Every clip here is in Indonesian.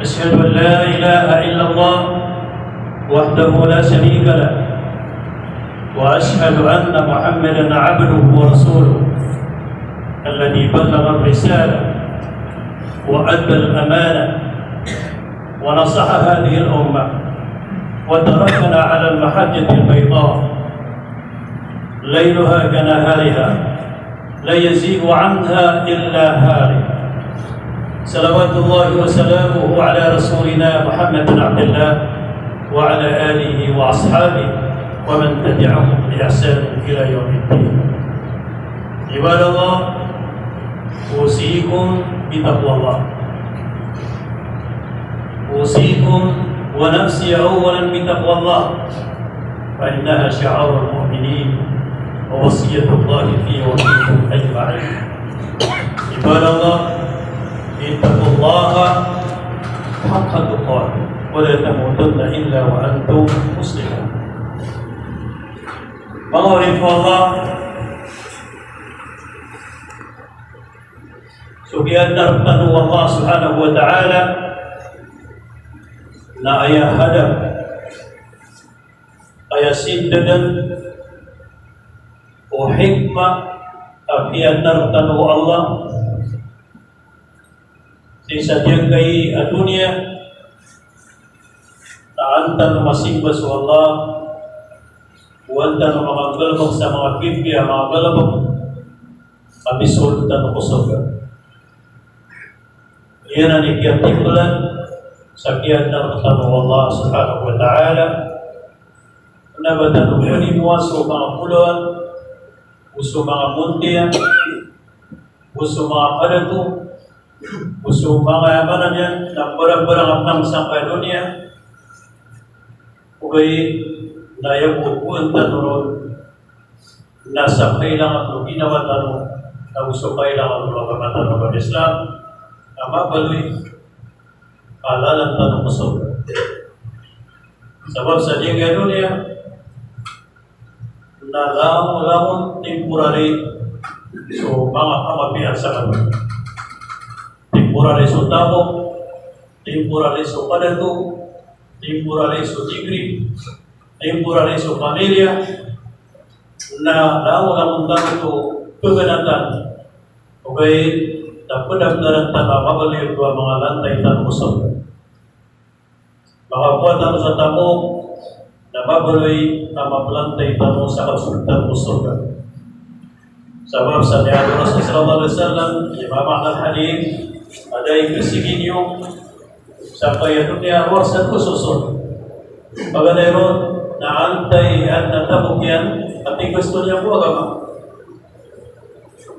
أشهد أن لا إله إلا الله وحده لا شريك له وأشهد أن محمدا عبده ورسوله الذي بلغ الرسالة وأدى الأمانة ونصح هذه الأمة وتركنا على المحجة البيضاء ليلها كنهارها لا يزيغ عنها إلا هالك. صلوات الله وسلامه على رسولنا محمد بن عبد الله وعلى آله وأصحابه ومن تبعهم بإحسان إلى يوم الدين. عباد الله، أوصيكم بتقوى الله، أوصيكم ونفسي أولا بتقوى الله فإنها شعار المؤمنين ووصية الله في وفيكم أجمعين. عباد الله، اتقوا الله حق تقاته ولا تموتن إلا وأنتم مسلمون. Mengharif Allah Subihan dartanu Allah subhanahu wa ta'ala na ayah hadap ayah sindadan o hikmah apian dartanu Allah sa kay dunia na antan masimbas Allah wantan mga galabang sa mga Biblia, mga galabang abisultan ko sa God. Iyan ang ikiartikulan sa kiyan ng tanong Allah subhanahu wa ta'ala na ba tanong mo sa mga puluan, uso mga muntiya, uso mga kadato, uso mga amanan yan, na barang-barang ang sa dunia, ugay na yung upuan tanong nasa kailangan ng ginawa tanong na gusto kailangan ng mga tanong ng Islam na mabaloy alalan tanong kusog. Sebab sa diya dunia na lamon temporary so mga kamabihan sa kanila. Temporary so tabo, temporary so kadato, temporary so degree, temporary so pamilya na lamon ito keganatan okay dapat daftaran tanah mabalik dua mga lantai tan musuh makabuatan sa tamo na mabalik nama lantai tan musuh sultan musuh sebab sa niya Rasul sallallahu alaihi wasallam imam al-hadith ada ikasiginyo sampai dunia warsa khusus pagadayon na antay at natabukyan at gusto niya po agama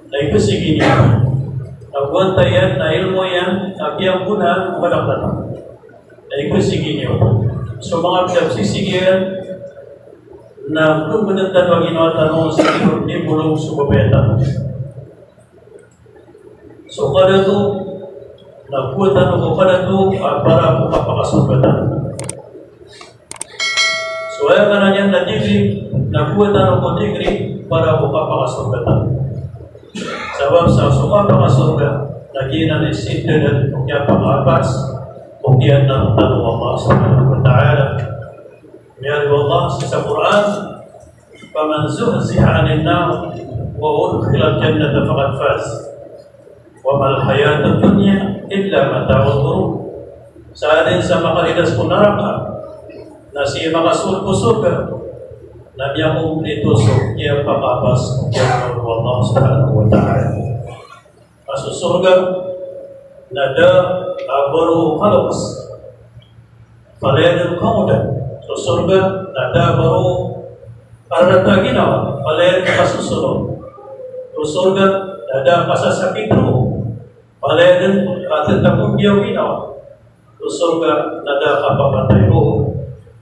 na ikusigin niya nagwantayan na ilmo yan at yung punan umadakdata na ikusigin niya so mga pinagsisigian na kung manantan wag ginawa tanong sa likod ni bulong subabeta so kada to nagputan ko kada to para makapakasubatan. So ay kananya na degree, nakuha ko degree para makapakasurgatan. Sebab sa suka pakasurga, lagi na nisita dan kaya pangabas, kaya na tanong Allah subhanahu wa ta'ala. Miyari Allah sa Quran, فَمَنْ زُحْزِحَ عَنِ النَّارِ وَأُدْخِلَ الْجَنَّةَ فَقَدْ فَازَ وَمَا الْحَيَاةُ الدُّنْيَا إِلَّا مَتَاعُ الْغُرُورِ. Sa atin sa makalidas po neraka na siya makasul ko surga na niya kong ituso niya pakabas niya ng Allah subhanahu wa ta'ala. Kaso surga na da baru khalaqas falayan kamudan. So surga na da baru karata ginawa falayan kasusunod. So surga na da pasasakit mo falayan katatakong biyaw ginawa. So surga na da kapapatay mo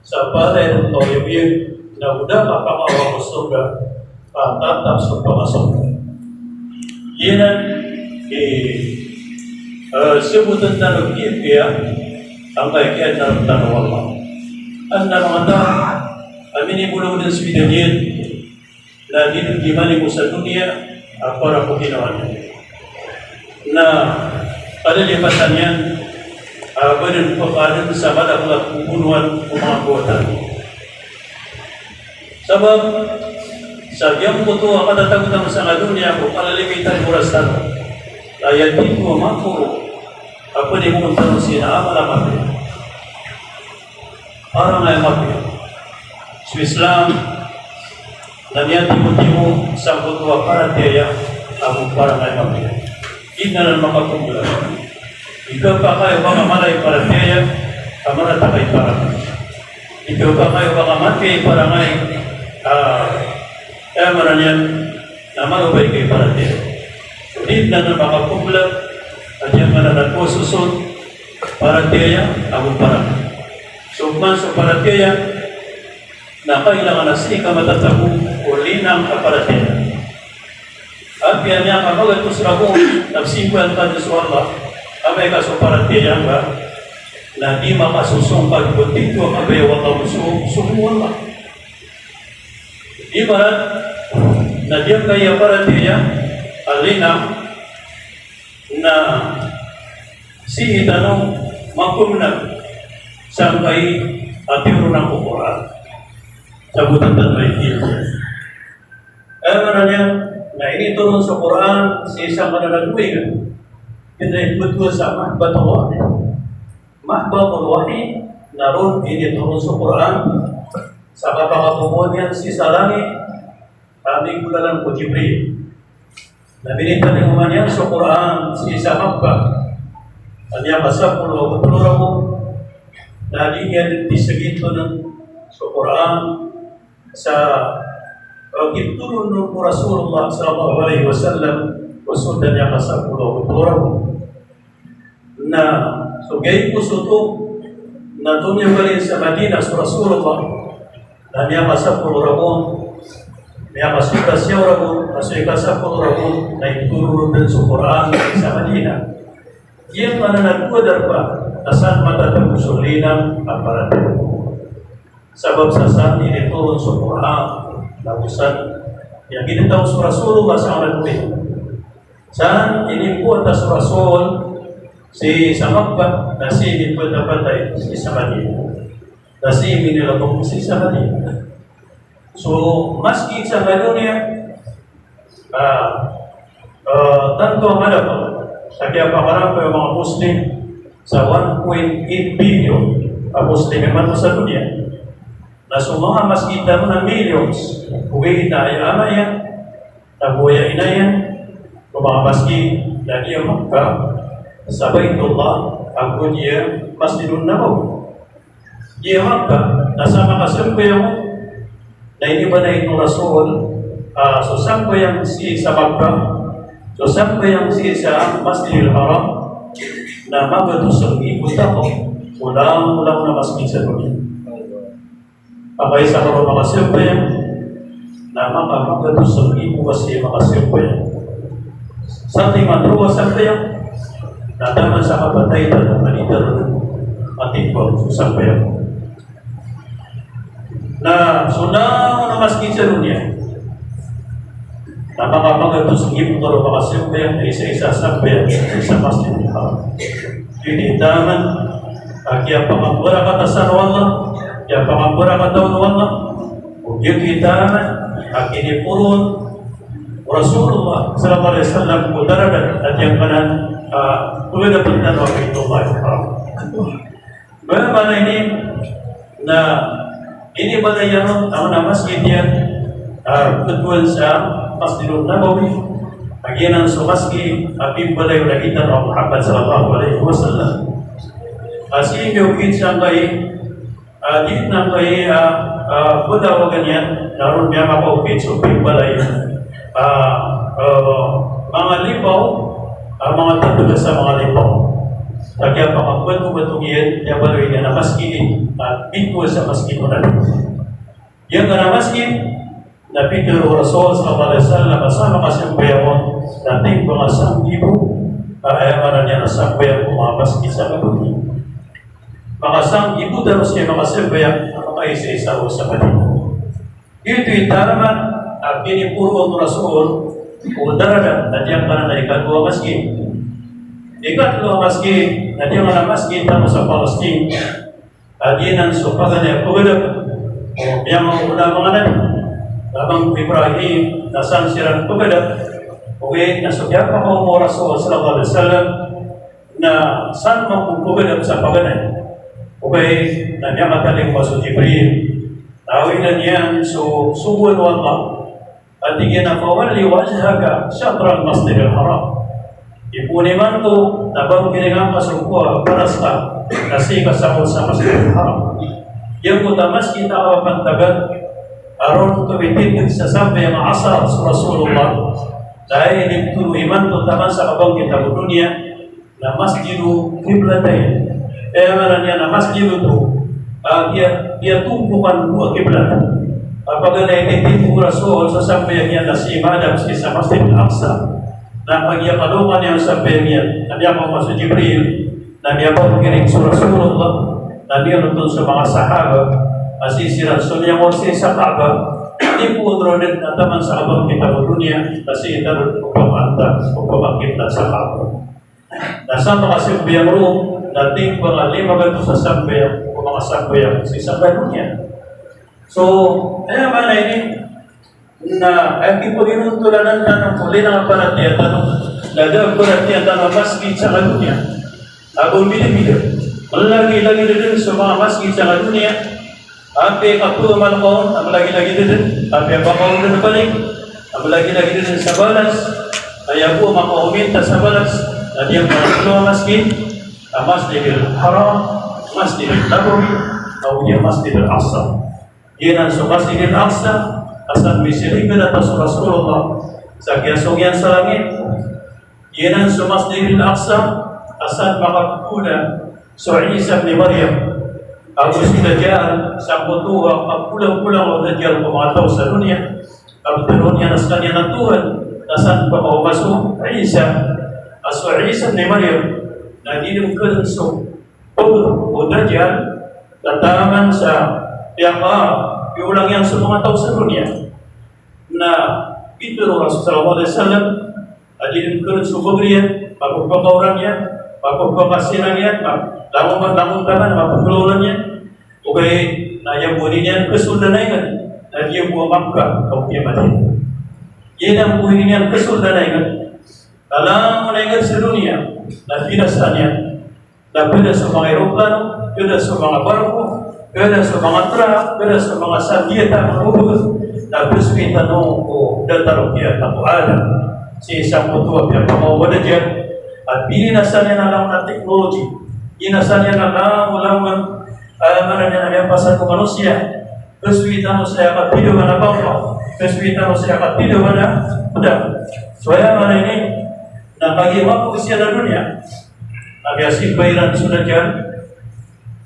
sa palay ng toyabiyag na udah kapakawa ko surga patatap sa pakasurga. Yan ang sebutan tanong Biblia ang kaikian ng tanong Allah. Ang namata amin ibulong din swidanian na dinugimani ko sa dunia ang para ko ginawa niya. Na palilipasan yan Benin pepadanan sama dapat pembunuhan pemangkutan. Sebab sagyang puto ang katatagutan sa dunia kung palalimitan murastan. Layan din mo makuro. Apa di mo tanong sinaamal mapi. Orang ay mapi. Sa Islam, nandiyan timo-timo sa puto para tiya ang parang ay mapi. Ina na makapunggulan. Ikaw pa kayo baka malay para tiya, kamara takay para. Ikaw pa kayo baka mati para ngay, maranyan na marubay kayo para tiya. Sunit na makapunggulan, at yung mananag po susod, para tiya, ako para. Sugman sa para tiya, na kailangan na sika matatago o linang para tiya. At yan niya kamagat ko sa ako, nagsimpuan ka sa Allah, abay ka sa paratiyan ba, na di makasusong pagbutin ko abay wala sumuwan ba. Ibarat, na diyan kaya paratiyan, alina, na si itanong makumnag saan kay atiro ng kukuran. Sagutan na may ilyo. Niya, na ini turun sa Quran, si isang mananagway ka. Hindi betul sama bahawa mahbubul wahyi narun ini turun sa Quran sa kapakapuan si salani kami gudalan ko Jibril. Nabinita ng umanyan sa Quran si isa Makkah. Kanya masapul o betuluramu na diyan disegito ng sa Quran sa pagitulun ng Rasulullah sallallahu alaihi wasallam usul dan yang masapul o betuluramu na sugay ko suto na dunya balik sa Madinah sa Rasulullah dan yang masapul rabon yang masuk siya rabon masuk kasapul rabon na iturun din sa Quran sa Madinah yang mananagwadar pa asan matatapos ulinang aparat sabab sasan ini turun sa Quran lagusan yang ginitaw sa Rasulullah sa Madinah saan ini po atas Rasul si Samakba nasi ini po dapat si Samadina nasi ini nilabong si Samadina. So maski sa dunia tanto ang ada po sa kaya pakarang po yung mga Muslim sa 1.8 billion ang Muslim naman sa dunia na sumama maski mo ng millions huwag itaya ama yan nabuya ina yan kung mga maski lagi ang Makkah sa Baitullah ang dia Masjidun Nabawi. Dia Makkah nasa makasampai mo na ini ba na itong Rasul so sampai yang si sa Makkah so sampai yang si sa Masjidil Haram na magatusang ikot ako ulang na masjid sa dunia. Apay sa karoon makasampai na magatusang ikot kasi makasampai sa ating matruwa sampai nadaman sa kapatay na manitar ating po sampai na sunang na masjid sa dunia na makapagatos ng ibang karo makasampai ay isa-isa sampai sa masjid ng Haram. Yun daman kaya pangambura katasan wala kaya pangambura kataon wala o yun daman akini purun Rasulullah sallallahu alaihi wasallam mudaradan at yang kanan tuwid na pagtanong ang itong Bagaimana ini na ini ba na yan ang na masjid yan ketuan sa Masjidun Nabawi aginan sa masjid abim balay lagitan ang Muhammad sallallahu alaihi wasallam asin yung kinsang kay dit na kay budawagan yan naroon niya makaupit sa abim balay mga lipaw mga tatugas sa mga lipaw kaya pangakbuan mo batungin yang baru ini na masjid pintu sa masjid mo na yang na masjid na pintu Rasul sallallahu alaihi wasallam kasama kasampayamon dating mga sambibo ayaman niya na sampayang mga masjid sa kabuli mga sambibo daros niya mga sampayang mga isa-isa o sa Madinah ito itaraman at pinipuro ang Rasul o daradan at yang para na ikadwa masjid Ikatlo masjid, na dia mga masjid tamo sa Palestine. Adinan supagan ya pagdap. Yang mga mga nan, labang Ibrahim nasan siran pagdap. Okay, nasubya pa ko mo Rasul sallallahu alaihi wasallam na san magpupagdap sa paganay. Okay, na niya mataling paso Jibril. Tawin na niyan so suwan Allah. At tingin na fawali wajhaka syatra al-masjid al-haram. Ipuni man to nabang kinigang kasukwa parasta kasi kasama sa masjid al-haram. Yang utamas kita awapan tagat aron tumitin sa sampai yang asar Rasulullah. Dahil itu iman to taman sa abang kita dunia na masjidu qiblatain. Mana niya na masjidu to dia tumpukan dua kiblat. Apabila itu Rasul sampai yang nasi madam sa Masjid Al-Aqsa. Na pagyakalungan yang sampai niya, na dia masuk Jibril, na dia mengiring Rasulullah, na dia nutun sa mga sahaba, asisiran so niya mo sa Kaaba, di po dronen na taman sa abang kita dunia, kasi ito upamangkita sa Kaaba. Nasa mga simbiyang room, nating mga 5 sa sambayang, o mga sambayang, sa sambayang niya. So, kaya ba na ini, na aking paginutulanan na ng huli ng aparatiyat lada aparatiyat na masjid sa dunia abang bilib-bilib malagi-lagi din sa mga masjid sa dunia api kapuman ko ang lagi-lagi din api abang din balik ang lagi-lagi din sa balas ay ako makauminta sa balas at yung mga masjid ang Masjid al-Haram Masjid al-Nabawi o yung Masjid al-Aqsa yan ang sa Masjid al-Aqsa asal misiligan atas Rasulullah sa kiasongyan sa langit. Yan ang sa Masjid Al-Aqsa asal makapula sa Isa ni Maryam. Ako si Dajjal sa putuwa pagpulang-pulang o Dajjal pumataw sa dunia. Abdulon niya nas kanya ng Tuhan asal pakawaso Isa asal Isa ni Maryam na dinugkan sa o Dajjal tataman sa piyaka iulang yang semua tahu seluruhnya. Nah, itu Rasulullah SAW adilin kerut subagriya, papagpakaurannya, papagpakasinannya, lamun tangan, papagpakaurannya. Okay, na yang buhinian kesuldanaikan, na dia buah Makkah, kautia Madinah. Yan ang buhinian kesuldanaikan. Dalam menaikkan sedunia, na pinasannya, na pina sa mga aeroplano, pina sa mga barko, pina sa mga truck, pina sa mga sabyeta, mga ubod, na biswita nung datarong niya tapuada. Si isang putuwa niya pamawala dyan, at bininasan niya na lang na teknologi, inasan niya na lang ulang mana niya na pasan ko manusia, biswita mo saya kapilo na bangka, biswita mo saya kapilo na pedang. So ya mana ini, na bagi waktu usia na dunia, nabiasik bayaran sudah dyan,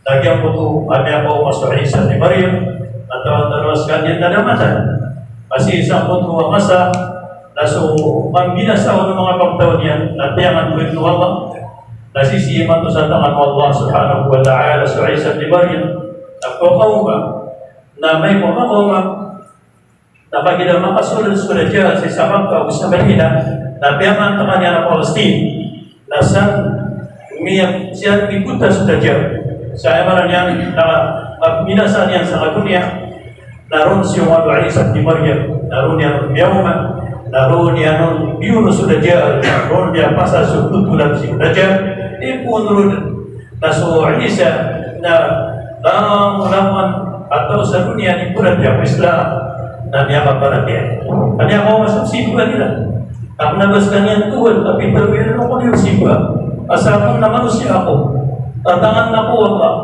lagi ang putu, ada mau masuk Isa ni Maryam, atau teruskan yang tak ada mata. Masih isang putu masa, naso mambinasa ng mga pagtaon yan, natiyangan ko ito Allah, nasisiman to sa tangan Allah subhanahu wa ta'ala sa Isa ni Maryam, nagpapauga, na may pumakauma, na pagkita makasulad-sulad siya sa isang o sa Manila, na piyaman ta kanya na Palestine, na saan umiyak siya ipunta sa Dajjal. Sa emaran niya na binasa niya sa dunia, naroon si Isa ni Maryam, naroon niya Yawma, naroon niya Yunus Dajjal, naroon niya pasal sututulan si Dajjal, ipunrun na so Isa na laman atau sa dunia ni punan niya Islam na niya kaparatin. Kanya mau masuk sipa nila. Ako nabaskan niya Tuhan, tapi terbilang ako niya sipa. Asal na manusia ako. Tatangan na po Allah.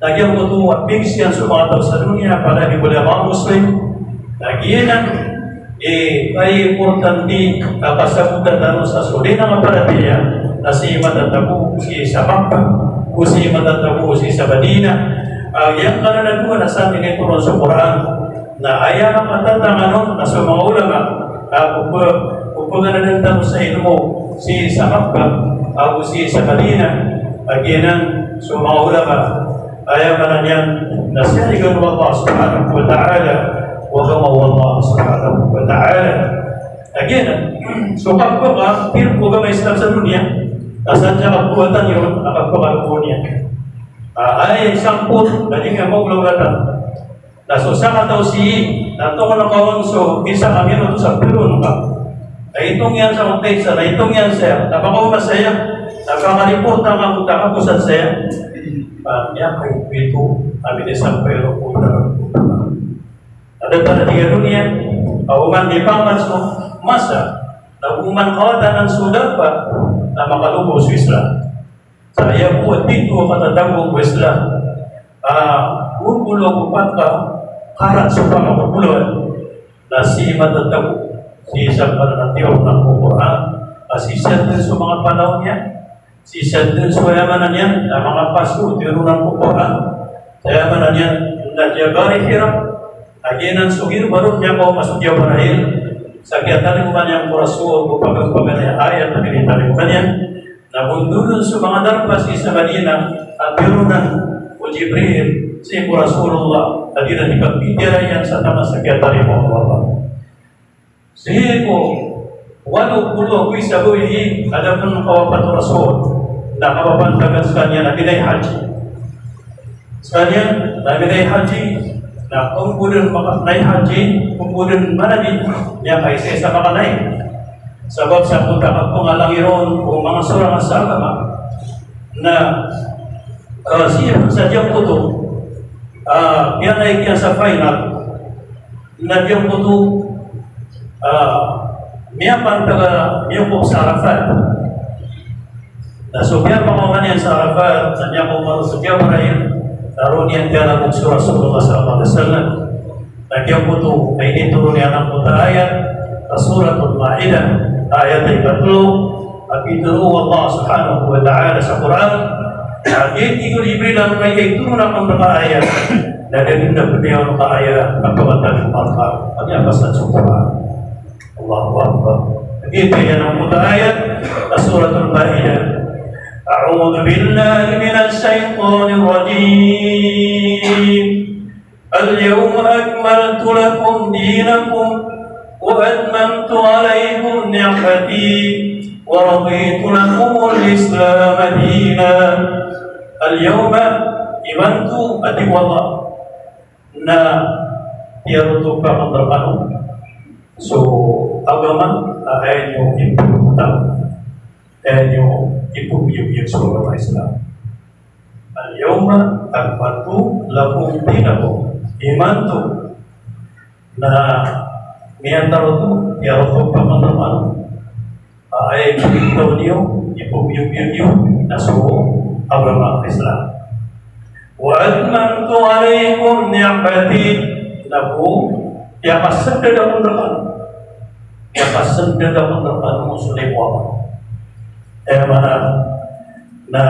Nagyan ko ito at bigis yan sa mga tao sa dunia para di boleh mga Muslim. Nagyan ang ay importante kasabutan na sa suli ng aparatiya na si matatabu si sa Makkah, o si matatabu si sa Madina. Yang karena dua nasa ini turun sa Quran na ayaw ang matatangan na sa mga ulama kung nanantan sa ilmo si sa Makkah o si sa Madina. Aginan sa mga ulama ayaw ka na niyan nasirigan wa Allah subhanahu wa ta'ala wa gamaw Allah subhanahu wa ta'ala. Aginan so kapag pilpo ka may Islam sa dunia Asan siya kabuhatan yun, nakapakalubo niya. Ay, samput, dali nga mo gloratan. Nasusa ka daw nato ko na kawanso, isa kami no sa pilon ka. Ay itong yan sa kontesa, na itong yan siya, napakaw masaya, napakalipot na mabuta ka po sa saya. Niya kay Pito, kami ni San Pedro po na. Ada pada tiga dunia, kauman di pangkas mo, masa, naguman kawatan ng sudah pa, na makalubo sa Islam. Saya po dito katatagong ko Islam. Bubulo upat ka, karat sa pangapaguluan, na si matatago, si isang pananatiyo ng Quran, si siya din sa mga panahon niya, si siya din sa yamanan niya, na mga pasko, tiro ng Quran, sa yamanan niya, na jagari hirap, aginan sugir, baru niya ko masudya parahil, sa kiyatan ko niyang kurasuo, kupagpagpagan niya ayat, na pinitalim ko niya, na bundulun sa mga darpas sa Madinah, at birunan o Jibril, si Rasulullah, tadi na ipagpitira yan sa tama sa kiyatari mo Allah. Sige po, walo pulo ko isa buhi, ada pun kawapat Rasul, na kawapantagan sa kanya na binay haji. Sa kanya, na binay haji, na kung budin makanay haji, kung budin manabit, niya kaisa sa makanay. Sebab sa punta at pangalangiron o mga surang sa agama na siya sadyang puto yan ay kaya sa final na diyang puto miya pantaga miya po sa Arafat na subya pangaman yan sa Arafat na niya po marusubya marayin naroon yan kaya na kong surah Rasulullah sallallahu alaihi wasallam na diyang puto ay nituro niya ng puta ayat Suratul Ma'idah ayat 30 apituru Allah subhanahu wa ta'ala sa Quran ayat itu Jibril may ituro na kung ayat na ganun na beliau ng ayat ang pagkatan ng Al-Qur'an at yakas na sa Quran Allahu Akbar kita yan ang puta ayat Suratul Ma'idah A'udhu billahi minas shaytanir rajim Al-yawma akmaltu lakum dinakum وأتممت عليكم نعمتي ورضيت لكم الإسلام دينا اليوم إيمانت أتي والله na tiyarutok ka kontrapano so agama ayan yung ipagpunta ayan yung ipag-yug-yug sa mga Islam al-yawma akmaltu lakum dinakum imantu na miantaro tu tiada apa teman ay kita dia ibu nasu agama Islam wa atmamtu alaikum ni'mati lahu ya pasan dalam muslim wa mana na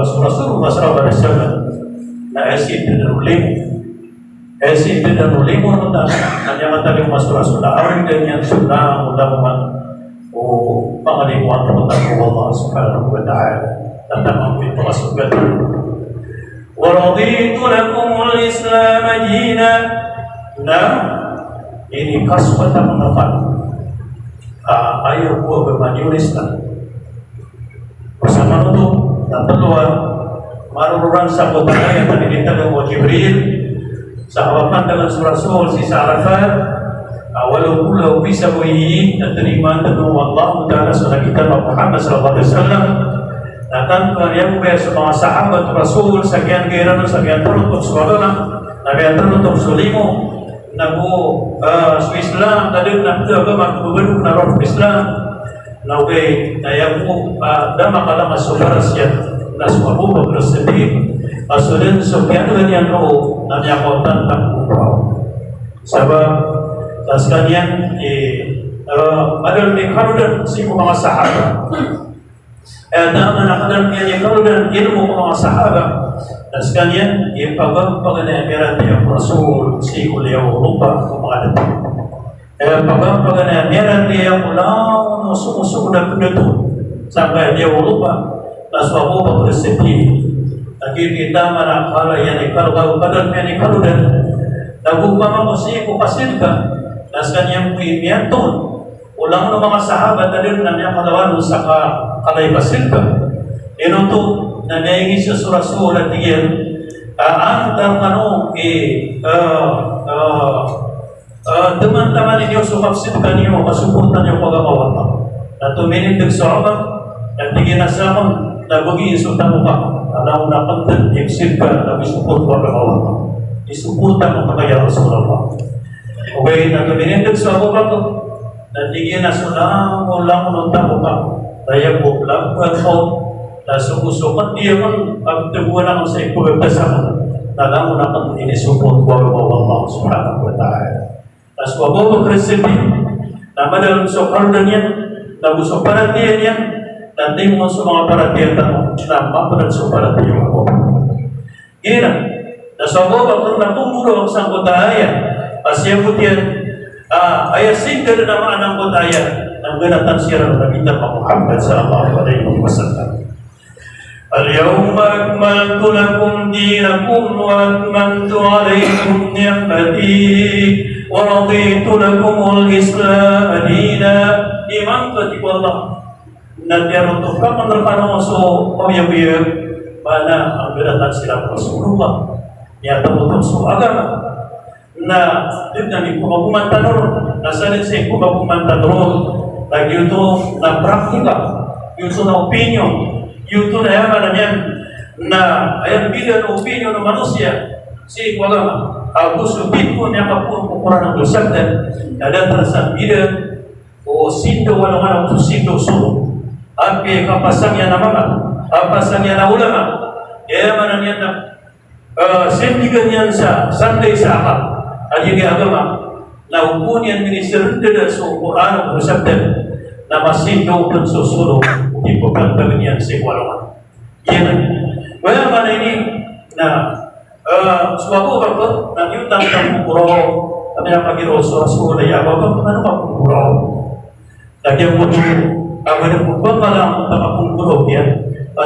surah sallallahu alaihi wasallam na asyid dan ulimu tentang hanya matali masuk sudah awal dengan sudah mudah-mudahan pengalimuan tentang Allah Subhanahu wa ta'ala tentang mampu masuk ke wa raditu lakumul Islam dinan nah ini kaswatan mendapat ayo buat bermaju Islam bersama itu dan keluar maruran sabotana yang tadi ditanya oleh Jibril sahabat dengan Rasul si Arafat walaupun lau bisa buih dan terima dengan Allah Taala sunnah kita Muhammad sallallahu alaihi wasallam datang ke yang bersama sahabat Rasul sekian kira sekian teruntuk sekolah nabi teruntuk sulimu nabu Islam tadi nak agama gubernur naraf Islam nabi nayamu dama kala masuk rasyat nasu Abu Bakar Siddiq Asulin sekian yang kau nanya kau tentang umrah. Sebab sekalian ada kalau dan si mga sahabat. Ada anak-anak yang kalau dan ilmu mga sahabat. Dan sekalian pagpagana yang Rasul si kuliah lupa mga pagpagana yang ulang suku dan penduduk sampai dia lupa. Naswabu Bakar Siddiq lagi kita manakala yang kalau kadang yang kalau dan lagu mama mesti ku pasilkan naskan yang puimiantun ulang ng mga sahabat na din na niya kalawan sa kalaibasin ka. Ito na naingin siya sa Rasul at tigil, ang teman-teman ninyo sumapsipkan niyo, masupuntan niyo pagkakawata. Na tuminindig sa obat, at tigil na sa akong nabagi isutan mo ka. Alam na pantan, ipsip ka, na isupot pagkakawata. Isuputan mo kaya Rasulullah. Okay, na tuminindig sa obat, na tigil na sa ulang ng tamo ka. Kaya po, lakuan mo, na sumusukat dia kan pagtubuan ako sa ipagpagpasaman na lang mo na kang inisupot ko Allah subhanahu wa ta'ala. Tas wabo mo Kristiyan na madalang sa kardan yan, na gusto paratiyan yan, nanti mo sa mga paratiyan mo na mapanan sa paratiyan mo. Gina, nasa wabo ako na pumuro ang sang kutaya, asya putiyan, ayasin ka na naman ang kutaya, ang ganatan siya ng Nabi Muhammad sallallahu alaihi wasallam. اليوم أكملت لكم دينكم وأتممت عليكم نعمتي ورضيت لكم الإسلام دينا. Iman ketika Allah nanti untuk kapan terkadang masuk biar mana anggaran silam Rasulullah yang tertutup semua agama. Nah, dengan hukuman tanur, nasalin sa hukuman tanur lagi itu na praktika, itu na opinion. Yuto na yaman na yan na ayan bilang opinion ng manusia si agama. Ako subit ko niya kapun kukuran ng dosagdan ada terasa bilang o sindo walang anak sindo sulo api kapasang yan na mga kapasang yan na ulama yaman na yan na sendigan yan sa sanday sa akal ayan yung agama na upun yan minisirindada sa kukuran ng dosagdan na masindo pun susulo di pagkakagin yan sa ikwalawan. Yan. Kaya man ini na suwago ba ko nang yung tangkang pupuro kami ang pagiroso sa ulay abaw ba ano pa pupuro lagyan mo ito ang manipupang malang tapapupuro yan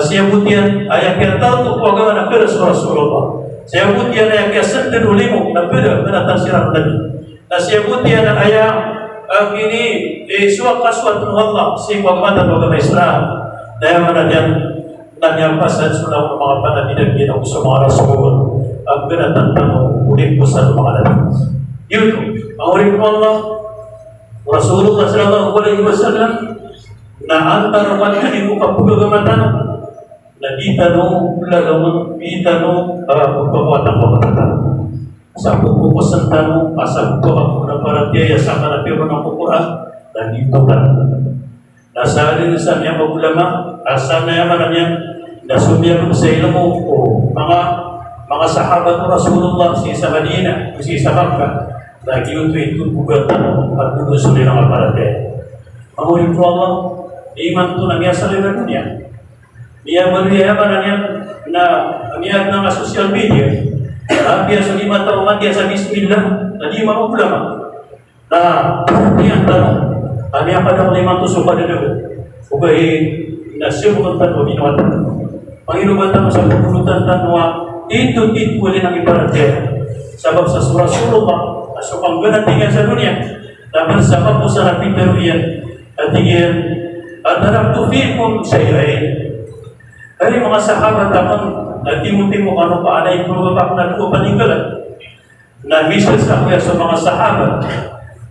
siya butian ayang kaya tao ito po agawa na pera sa Rasulullah siya butian ayang kaya sandin uli mo na pera na siya na siya butian ang ayang kini suwak kaswat ng Allah si pagmata ng Islam dahil manadyan nanyampasan sa mga panatidag din ako sa mga Rasul ang ganatang ulit po sa mga natin yun ang ulit po Allah Rasulullah sallallahu alaihi wasallam na antar naman ko kapugagamatan na di tanong lagamang di tanong pagpapawatan pagpapatan sa pupukusan tanong asal ko ako na paratiyaya sa kanapiro ng kukuran dan dito ka nasa rin sa niya magulama asa na yaman niya nasumiyag sa ilo mo o mga sahabat ng Rasulullah si sa Madina si sa Makkah lagi itu bukan tanong at nunusulin ang paratiyaya mamuhin ko Allah iman to na niya sa liwan niya niya yaman niya na niya ng social media Dia sa 5 taon dia sa bismillah na di mga ulama na diyan tanong ano yung padang 5 tusok pa nila ubay na siya mong tanong binawatan Panginoon sa pupulutan tanwa ito ulit ang ibaratya sabab sa Rasulullah sa pangganatigan sa dunia na bersama po sa napitero iyan at iyan at harap tufikum sa iyayin kaya mga sahabat naman na timo-timo ano pa anay pagbapak na ito paninggalan na misal sa kuya sa mga sahabat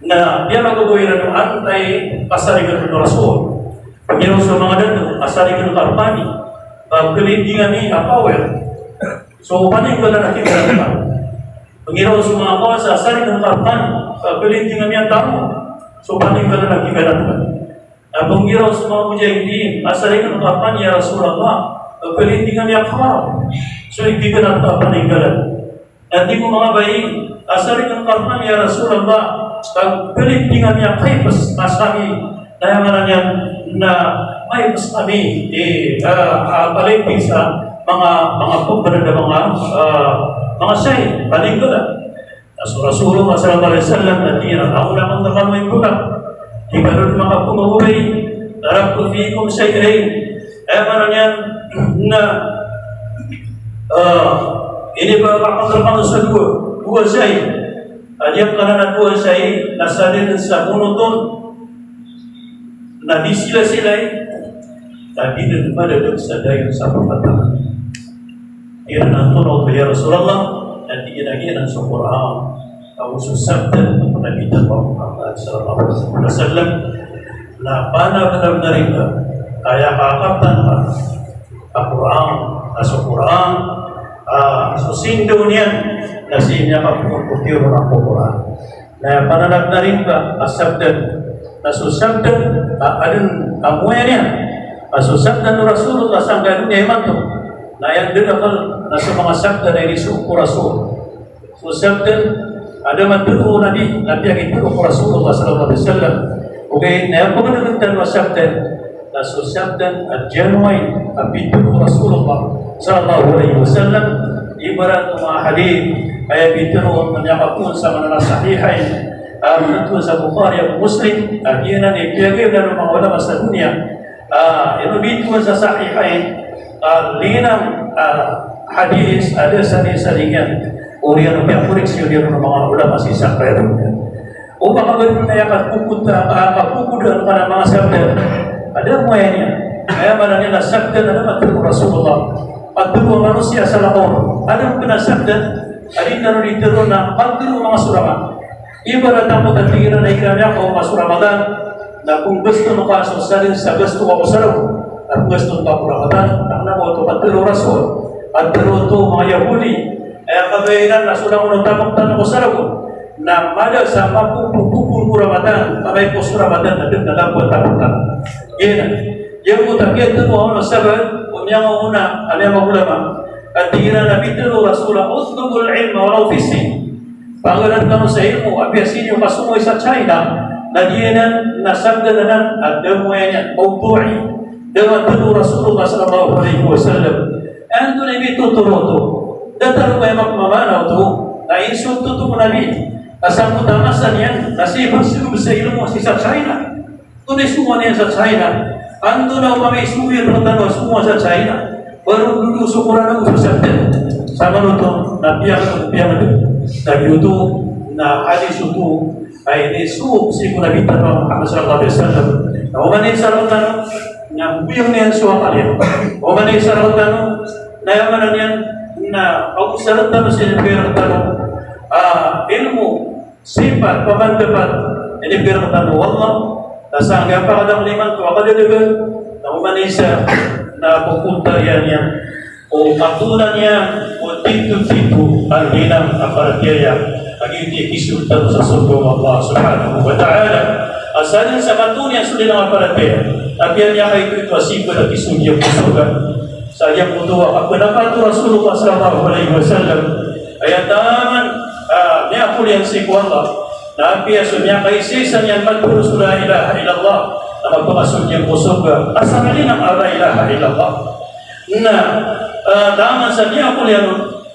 na dia magabuhiran ng antay-pasarigan ng Rasul pagkiraw sa mga dato pasarigan ng karpani pagkalindingan ni Apawer so paninggalan na kinagalan pagkiraw sa mga kawasa pasarigan ng karpani pagkalindingan ni ang tamo so paninggalan na kinagalan pagkiraw sa mga mujahidin pasarigan ng karpani ya Rasulullah pagkalindingan niya kamarap. So, hindi ka na paninggalan. At di mo mga bayi, asarin ng karman niya Rasulullah, pagkalindingan niya kay pasami, dahil nga niya na may pasami, paligpig sa mga pagbarad na mga say, paninggalan. So, Rasulullah sallallahu alaihi wasallam na tira, ako naman naman ko lang, di ka rin mga pumaway, darap ko fiikum say'ain, niya na ini bakal sa dua say. Yang karena dua say nasa din sa punutun na di sila-sila'y tadi daripada dosa yang sama patah. Ia nak tolong ya Rasulullah dan tiga-tiga dan Al-Quran. Kau susahkan Nabi Muhammad sallallahu alaihi wasallam. Na pana benar-benar itu kaya kakatan Al-Quran, Al-Quran, susindunian nasinya kaputi orang Al-Quran. Na pana benar itu asabdan, nasusabdan adun kamuanya. Nasusabdan Rasulullah sampai dunia itu. Na yang dikatakan nasa mga sabda dari suku Rasul. Susabdan ada maturu Nabi yang itu Rasulullah sallallahu alaihi wasallam. Okay, na yang pagkakatan wasabdan nasusabdan al-janway abitu Rasulullah sallallahu alaihi wasallam ibarat mga hadith ay bituro menyapapun sa mga sahihain menentu sa Bukhari at Muslim aginan ipiyagay na mga ulama sa dunia ito bituro sa sahihain linang hadis ada sani-saningan urian yang koreksi urian mga ulama sisa kaya upang agad na yakat kapukudan para mga sabda ada muayanya kaya mananya na sabda na matulog Rasulullah matulog manusia sa lakon ada kena sabda ada naroon dito na matulog mga surama ibarat ang pagkatingiran na ikirami ako mga suramadan na kung gusto mo ka salin sa gusto ako sarap at gusto mo ka Ramadan ang namo ito matulog Rasul at pero ito mga Yahudi ay kabayaran na sulang unang tamang-tanong ko sarap na mada sa mapupupupul Ramadan kamay po sa Ramadan na din na buat tamang-tanong yan mo takit ito mo na sabat umiyang una aliyang magulama at tingin na bitiro Rasulah utnubul ilma walau fisi pangalan ka mo sa ilmo abiyasin yung kasumoy sa China na diyanan na sabda na nan at damuyan yan mawdu'i dawa tulu Rasulullah sallallahu alaihi wasallam ando na ibituturoto datang ko yung magmamanaw to na insulto to po Nabi asang mutamasan yan nasibang sinubi sa ilmo sa China tunay semua niya sa China ando na umamay subir pertama semua sa China baru dulu syukuran aku susahkan sama nonton Nabi yang Nabi itu na hadis itu ini sub si Nabi Muhammad sallallahu alaihi wasallam na umani saratan na biyong niyan suwa kalian umani saratan na yaman niyan na ako saratan sa pertano ilmu sifat pamandapat ini pertano wallah nasangga pa kadang liman to akadalagan na umanisa na pupunta yan o patulan niya o tito-tito ang hinang aparatiyaya ang hindi kisultan sa sulong Allah subhanahu wa ta'ala asalin sa katunya sulit ng aparatiyaya at yan niya kayo ito asiko na kisulya pusugan sa iyang mutuwa at pinakato Rasulullah sallallahu alaihi wasallam ay taman niya kulihan si Allah na piyaso niya kay sisan yan magpulos la ilaha illallah na magpakasun niya pusugan asalin ang la ilaha illallah na daman sa niya kulihan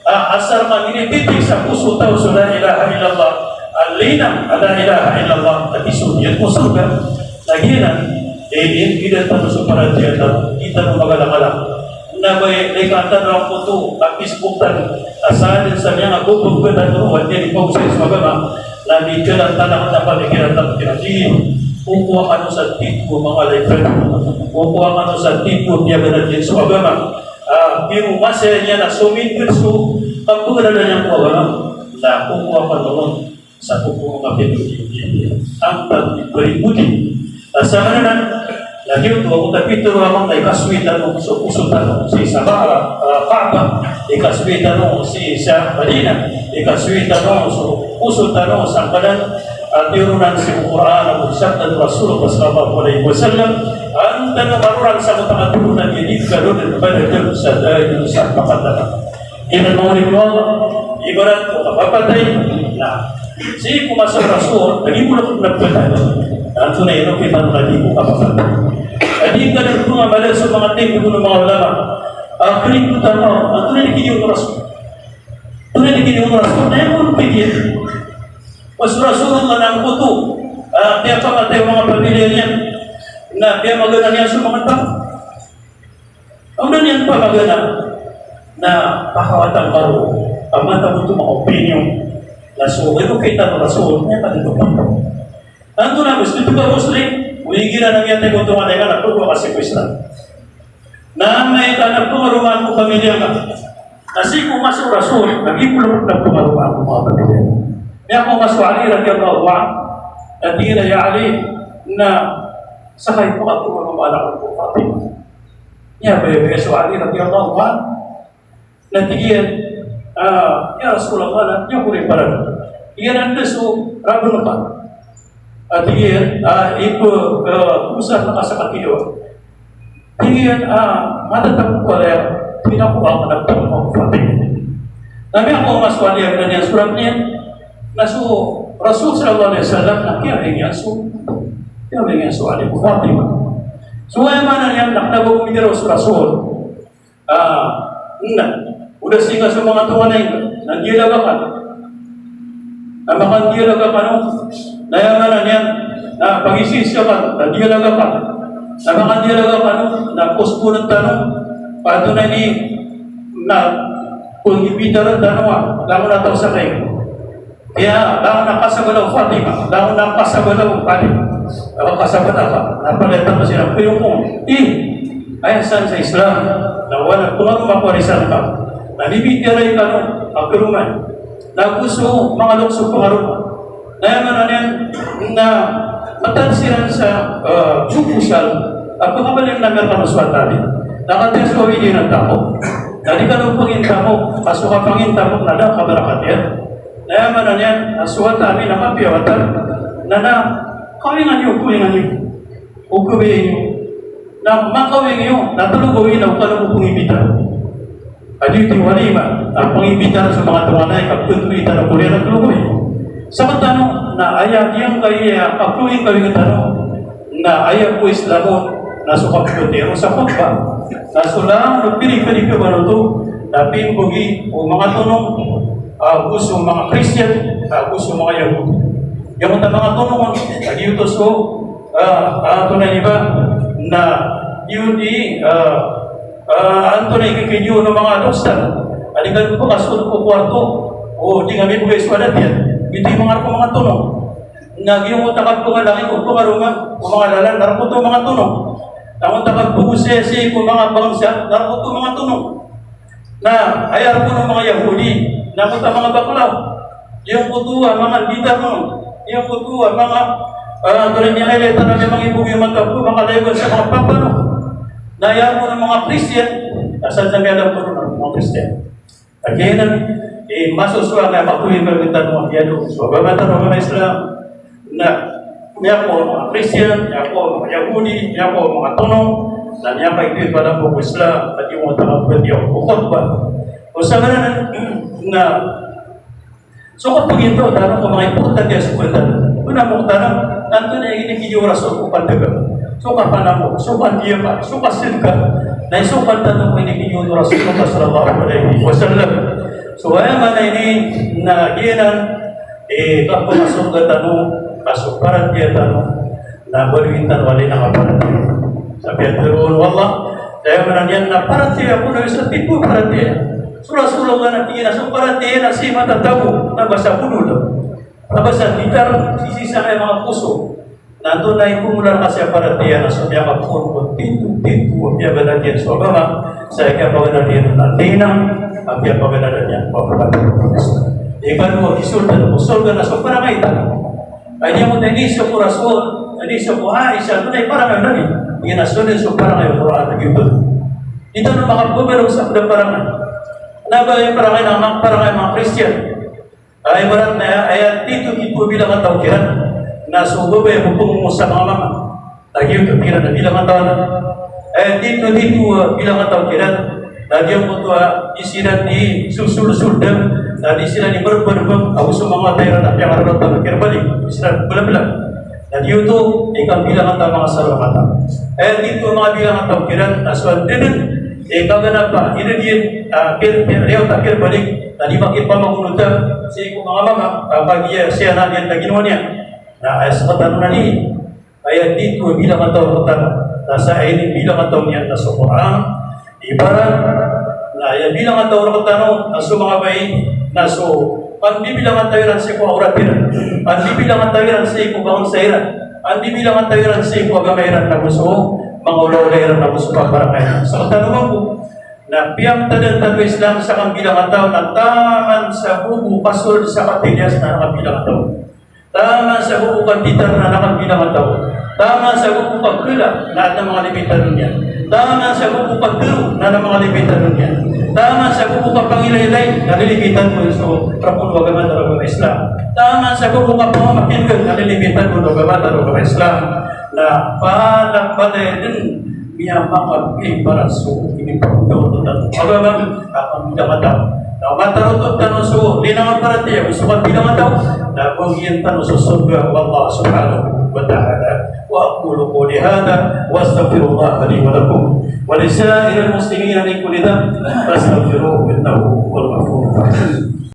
asar manginititig sa puso tao sa la ilaha illallah alinang la ilaha illallah at isun yan pusugan naginan kita tayo sa paratiyata kita ng magalang-alang na may naikatan ng puto at isbuktan asalin sa niya agubog ko na turuan niya ipag sa ismagama na medyo ng tanang na paligiran ng pinagin kukuha ka no sa tipo mga laifan kukuha ka no sa tipo niya ganagin sa agama pero masaya niya na sumingil so pagkuha na niyang agama na kukuha ka noon sa kukuha mga pinagin ang pag-ibuli sa manan lagi ito ako kapito ramang na ikaswitan mo sa pusutan mo si Sabara Kaaba ikaswitan mo si sa Madina ikaswitan mo sa pusutan mo sa kanan at yurunan si Quran at sabda Rasulullah sallallahu alaihi wasallam ang tanong sa mga turunan ini karon kepada sa dahil sa pakatana inanuri mo ibarat ko kapatay na si pumasok Rasul lagi mo na nagpatay Anto na ino kita lagi ko kapatid. Adi ka na mga bala sa mga tim ng mga ulama. Kini ko tanaw, anto na dikiyo ng Rasul. Tunay dikiyo ng Rasul na yung pigil. Mas Rasulullah ng puto. Kaya pamatay mga pamilya niya na kaya magana niya sa mga tao. Ang niyan pa magana na pakawatang baro. Pamata mo ito mga opinion na so, ito kita ng Rasul niya pa dito pa. Anto na gusto ito ba Muslim? Uigira ng yatay ko tungan ay anak ko kasi ko Islam. Na may anak ko marumaan ko pamilya nga. Kasi kung masuk rasul, nag-ipulong na pumarumaan ko mga pamilya. Kaya kung masuk Ali, radiyallahu anhu, at tira ya Ali, na sakay po ako marumaan ako po Fatima. Kaya ba yung masuk Ali, radiyallahu anhu, na tigiyan, ya Rasulullah, niya ko rin parang. Iyan ang naso, rago na pa. At iyan, ipo, usap na sa katiyo. Iyan, matatapos ko rin, pinakuha ka ng pangmong Fatima. Nabi ako maswali ang kanyang surat niya, naso, Rasul sallallahu alaihi wasallam, na kaya rin yan suwali ko Fatima. So, ay mana yan, naknabog miniro sa Rasul, udah sehingga sa mga tunganay, nandilaga ka. Na makandilaga ka no, nayamanan yan, na pag-isis ka ka, nandilaga ka. Na makandilaga ka no, na puspunan tanong, pato na ni, na kung ibitaran tanong, lalo na ito sa kayo. Kaya, lalo na kasabalaw Fatima, lalo na kasabalaw Fatima. Ako kasabalaw ka, napalitan mo siya, pero kung, ayasan sa Islam, na wala, kung ano makwarisan ka, nalibitiray ka no, ang kiruman. Na gusto mga luksog pangaruman. Nayaman na yan na matansiran sa jupusal at pagkabaling na meron kamaswat natin. Nakates ko hindi ng tao. Dali ka nung panginta mo, kaso ka panginta mo na lang kabarakat yan. Nayaman na yan, asuhat namin na mapiyawatan na kawingan niyo, ukubihin niyo. Na makawin niyo, natulugawin na ukala mo pungibitan. Adi iti walima, ang pangibitan sa mga tuwanay, kaptuntuitan na kulian at tulugoy. Sa tanong na ayaw niyang kaya kaptuin kami ng tanong na ayaw po Islamon na sukaputero sa khutbah. Na sulang, nagpinig-pinig ka ba ito, na pimbugi o mga tunong, gusto mga Christian, gusto mga Yahudi. Yung mga tunong, nag-iutos ko, tunay ba, na yun anto na ikikinyo ng mga dostal. Aligan ko kasunod ko kwarto. O di nga may bugay swalat yan. Ito yung mga tunong. Nagyong utakag ko nga langit ko marungan. Kung mga lalan, narapot ko mga tunong. Ang utakag ko usesi kung mga bangsa, narapot ko mga tunong. Na ayar ko ng mga Yahudi, nakot ang mga baklaw. Yung putuwa, mga bita mo. Yung putuwa, mga tulad niya ay leta na may mga ibugay magkapo, mga level sa mga papano. Nayaan mo ng mga Christian, asal sa mga alam ko ng mga Christian. Again, masuswa na makuhin ko yung tanong yan. So, babatan ng mga Islam na niya po mga Christian, niya po mga Yahudi, niya po mga tunong, na niya pa ito pa po Islam, at yung mga tanong yung bukod ba. O sa mga na so kung ito, tanong ko mga importante sa kwenta. Una mong tanong, nanto na yung ikiniyuraso kung pandagang. Suka pa na mo, suka niya pa, suka silka, na isukan tanong ko inikinyo Rasulullah sallallahu alaihi wasallam. So ay man ini na ginan kapag masuk ka tanong, kasukaran dia tanong, na berwintan wali na kaparat. Sabi ang turun, wallah, dahil man yan na parat siya, kung na isa tipu parat siya. So Rasulullah na tingin na, so parat siya na si matatago, nabasa puno lang. Nabasa, gitar, sisisa kayo mga puso. Nanto na ikumulan kasi para tiyan na sa mga kapun pintu-pintu ang pagdadaan sa agama sa pagdadaan ng tinang ang pagdadaan niya papapagdadaan. Iban mo, isultan na sa parangay tayo. Ay niya mo na inisyo ko Rasul, inisyo ko Aisha, ito na iparangay na rin. Inasunod sa parangay ang Quran na gito. Ito na makapubero sa parangay. Naba yung parangay ng mga parangay mga Christian. Ay barat na ay dito bilang ang tawkiran. Nasubo ba yung mo sa mga mama? Lagi yung kapiran na bilang ang taon. Dito bilang ang taon kiran. Lagi yung puto isiran ni susul-suldan. Isiran ni berberbang. Ako sa mga tayo na yang araw na kirbalik. Isiran bala-bala. Lagi yung ito, ikaw bilang ang taon mga salamata. Dito mga bilang ang taon kiran. Nasuan din. Kaganap pa. Ina din, kirbalik. Tadi makin pa magunutan. Sige ko mga mama. Pag siya na yan na ginawa niya. Na ayat seperti mana ni? Ayat itu bilang atau pertama. Nasa ini bilang atau niat nasa Quran. Ibarat na ayat bilang atau orang pertama nasa mga bayi naso. Pag bibilang atau iran si ko auratin. Pag bibilang atau iran si ko bangun sairan. Andi bilang ang tayo si ko agamairan na gusto, mga ulo-ulayran na gusto pagbarakay. So, tanungan ko, na piyang tadan Islam sa kabilang tao na taman sa bubu pasol sa katilyas na nakabilang tao. Taman sa bubu kantitan na nakabilang tao. Taman sa bubu pagkila na mga limitan niya. Taman sa bubu pagkilo na mga limitan niya. Taman sa bubu pagpangilaylay na lilipitan mo sa prapun wagaman ng Islam. Taman sa bubu pagpamakingan na lilipitan mo ng wagaman ng Islam. Na palak-balay din niya makapay para so ini pagkaututan. Agaman, akang pinamataw. Na matarutot tanong so, di naman para tiya, gusto ka pinamataw. Na kung iyan tanong so, surga, wallah subhanahu wa ta'ala. Wa aqulu qawli hadha, wa astaghfirullah li wa lakum. Wa lisa'il muslimin min kulli dhanb, fastaghfiruhu innahu huwal ghafurur rahim.